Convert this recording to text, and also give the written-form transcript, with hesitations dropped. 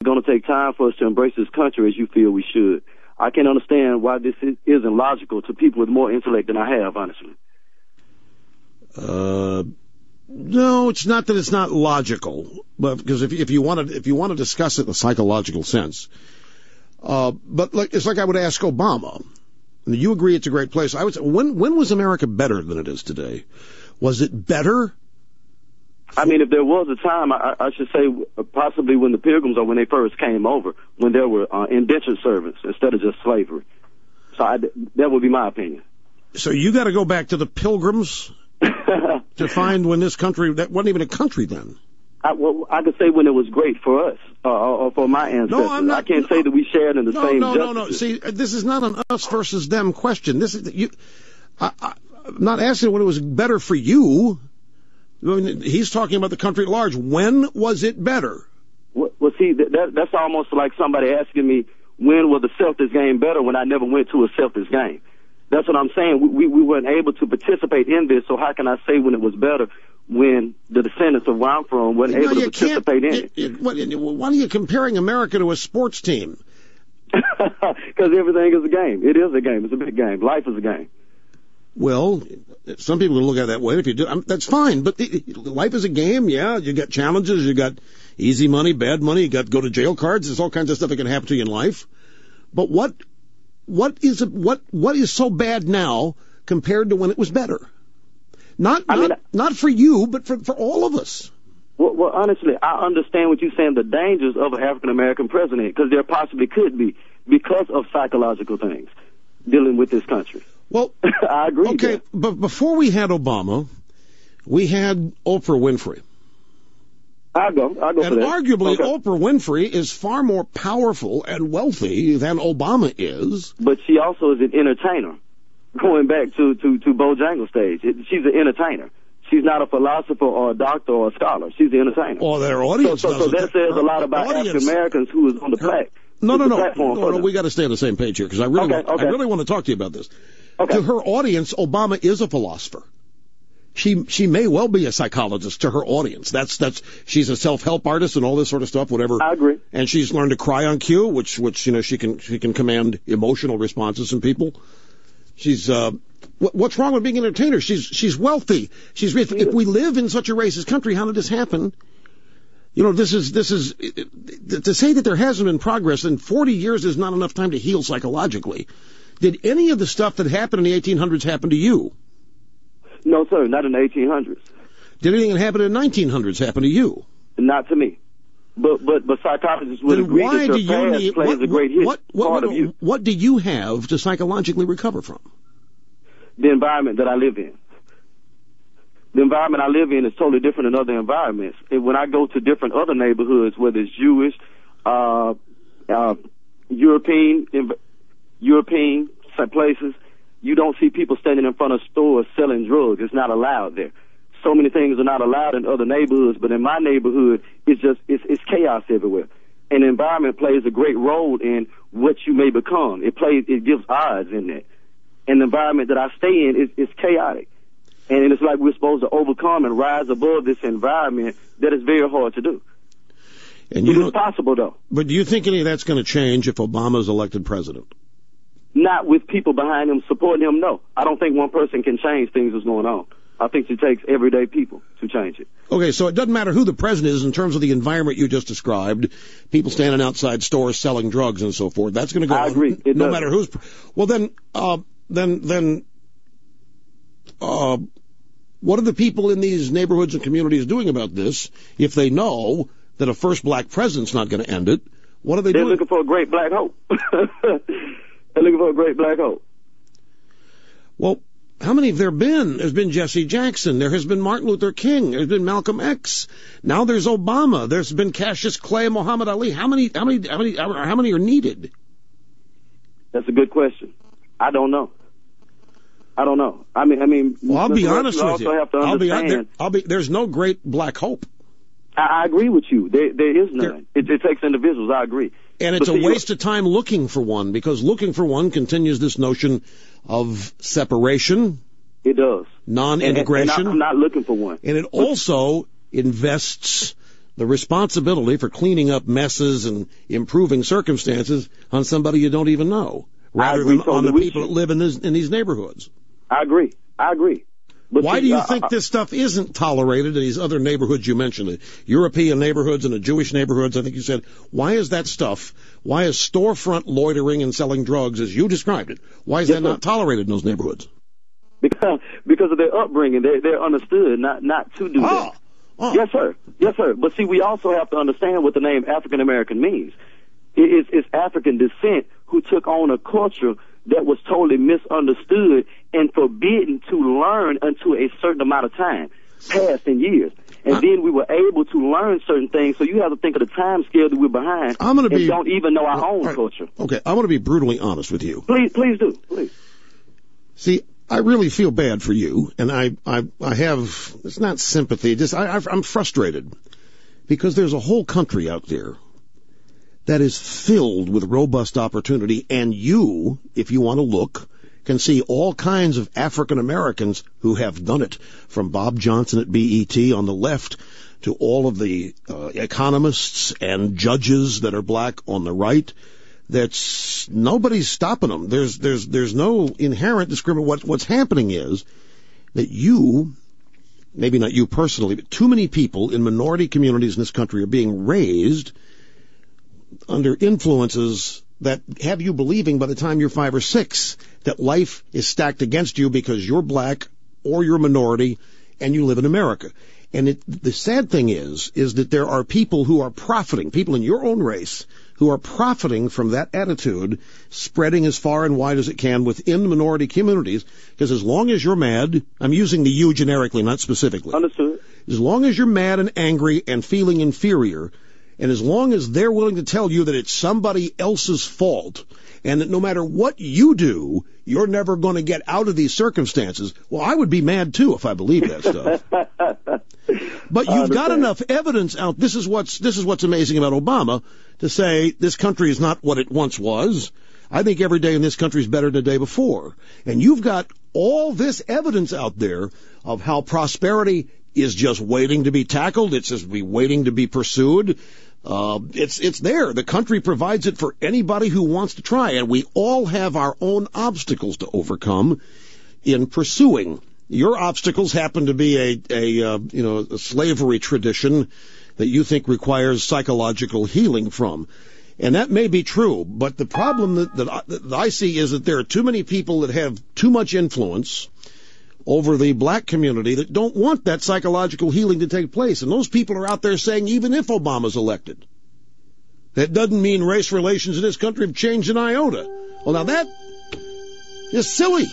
going to take time for us to embrace this country as you feel we should. I can't understand why this isn't logical to people with more intellect than I have, honestly. No, it's not that it's not logical, but because if you want to discuss it in a psychological sense, but it's like I would ask Obama. You agree it's a great place. I would say, when was America better than it is today? Was it better? I mean, if there was a time, I should say possibly when the Pilgrims or when they first came over, when there were indentured servants instead of just slavery. So that would be my opinion. So you got to go back to the Pilgrims to find when this country, that wasn't even a country then. I could say when it was great for us, or for my ancestors. No, I'm not, I can't say that we shared in the same justice. No. See, this is not an us versus them question. This is I'm not asking when it was better for you. I mean, he's talking about the country at large. When was it better? Well, see, that's almost like somebody asking me, when was the Celtics game better when I never went to a Celtics game? That's what I'm saying. We weren't able to participate in this, so how can I say when it was better when the descendants of where I'm from weren't able to participate in it? Why are you comparing America to a sports team? Because everything is a game. It is a game. It's a big game. Life is a game. Well, some people will look at it that way. If you do, that's fine. But life is a game. Yeah, you got challenges. You got easy money, bad money. You got go to jail cards. There's all kinds of stuff that can happen to you in life. But what is so bad now compared to when it was better? Not for you, but for all of us. Well, honestly, I understand what you're saying, the dangers of an African-American president, because there possibly could be, because of psychological things dealing with this country. Well, I agree. Okay, but before we had Obama, we had Oprah Winfrey. I'll go and for that. And arguably, Oprah Winfrey is far more powerful and wealthy than Obama is. But she also is an entertainer. Going back to Bojangles stage, she's an entertainer. She's not a philosopher or a doctor or a scholar. She's an entertainer. Or their audience. So that says a lot about African Americans who is on the platform. No, we got to stay on the same page here because I really want to talk to you about this. Okay. To her audience, Obama is a philosopher. She may well be a psychologist to her audience. She's a self-help artist and all this sort of stuff, whatever. I agree. And she's learned to cry on cue, which she can command emotional responses from people. She's what's wrong with being an entertainer? She's wealthy. If we live in such a racist country, how did this happen? This is to say that there hasn't been progress in 40 years is not enough time to heal psychologically. Did any of the stuff that happened in the 1800s happen to you? No, sir, not in the 1800s. Did anything that happened in the 1900s happen to you? Not to me. But psychologists would agree that your past plays a great part of you. What do you have to psychologically recover from? The environment that I live in. The environment I live in is totally different than other environments. And when I go to different other neighborhoods, whether it's Jewish, European places, you don't see people standing in front of stores selling drugs. It's not allowed there. So many things are not allowed in other neighborhoods, but in my neighborhood, it's chaos everywhere. And the environment plays a great role in what you may become. It gives odds in that. And the environment that I stay in is chaotic. And it's like we're supposed to overcome and rise above this environment that is very hard to do. And it's possible, though. But do you think any of that's going to change if Obama is elected president? Not with people behind him supporting him, no. I don't think one person can change things that's going on. I think it takes everyday people to change it. Okay, so it doesn't matter who the president is in terms of the environment you just described, people standing outside stores selling drugs and so forth. That's going to go on. I agree. No matter who's... Well, then, what are the people in these neighborhoods and communities doing about this if they know that a first black president's not going to end it? What are they doing? They're looking for a great black hope. They're looking for a great black hope. Well, how many have there been? There's been Jesse Jackson. There has been Martin Luther King. There's been Malcolm X. Now there's Obama. There's been Cassius Clay, Muhammad Ali. How many are needed? That's a good question. I don't know. I mean. Well, I'll be honest with you. Have to understand. There's no great black hope. I agree with you. There is none. It takes individuals. I agree. And it's a waste of time looking for one, because looking for one continues this notion of separation. It does. Non-integration. And I'm not looking for one. And it also invests the responsibility for cleaning up messes and improving circumstances on somebody you don't even know, rather than on the people that live in these neighborhoods. I agree. But why do you think this stuff isn't tolerated in these other neighborhoods you mentioned, the European neighborhoods and the Jewish neighborhoods, I think you said? Why is that stuff, why is storefront loitering and selling drugs, as you described it, why is that not tolerated in those neighborhoods? Because of their upbringing. They're understood not to do that. Oh. Yes, sir. But see, we also have to understand what the name African American means. It's African descent who took on a culture that was totally misunderstood and forbidden to learn until a certain amount of time passed in years. And then we were able to learn certain things. So you have to think of the time scale that we're behind and don't even know our own culture. Okay, I want to be brutally honest with you. Please do. See, I really feel bad for you, and I have, it's not sympathy, I'm frustrated because there's a whole country out there that is filled with robust opportunity, and you, if you want to look, can see all kinds of African Americans who have done it, from Bob Johnson at BET on the left to all of the economists and judges that are black on the right. That's nobody's stopping them. There's no inherent discrimination. What's happening is that you, maybe not you personally, but too many people in minority communities in this country are being raised under influences that have you believing by the time you're 5 or 6 that life is stacked against you because you're black or you're a minority and you live in America. And the sad thing is that there are people who are profiting, people in your own race, who are profiting from that attitude, spreading as far and wide as it can within minority communities, because as long as you're mad, I'm using the you generically, not specifically. Understood. As long as you're mad and angry and feeling inferior, and as long as they're willing to tell you that it's somebody else's fault, and that no matter what you do, you're never going to get out of these circumstances, well, I would be mad too if I believed that stuff. But you've got enough evidence out. This is what's amazing about Obama, to say this country is not what it once was. I think every day in this country is better than the day before. And you've got all this evidence out there of how prosperity is just waiting to be tackled. It's just waiting to be pursued. It's there. The country provides it for anybody who wants to try, and we all have our own obstacles to overcome in pursuing. Your obstacles happen to be a slavery tradition that you think requires psychological healing from. And that may be true, but the problem that I see is that there are too many people that have too much influence over the black community that don't want that psychological healing to take place. And those people are out there saying, even if Obama's elected, that doesn't mean race relations in this country have changed an iota. Well, now that is silly.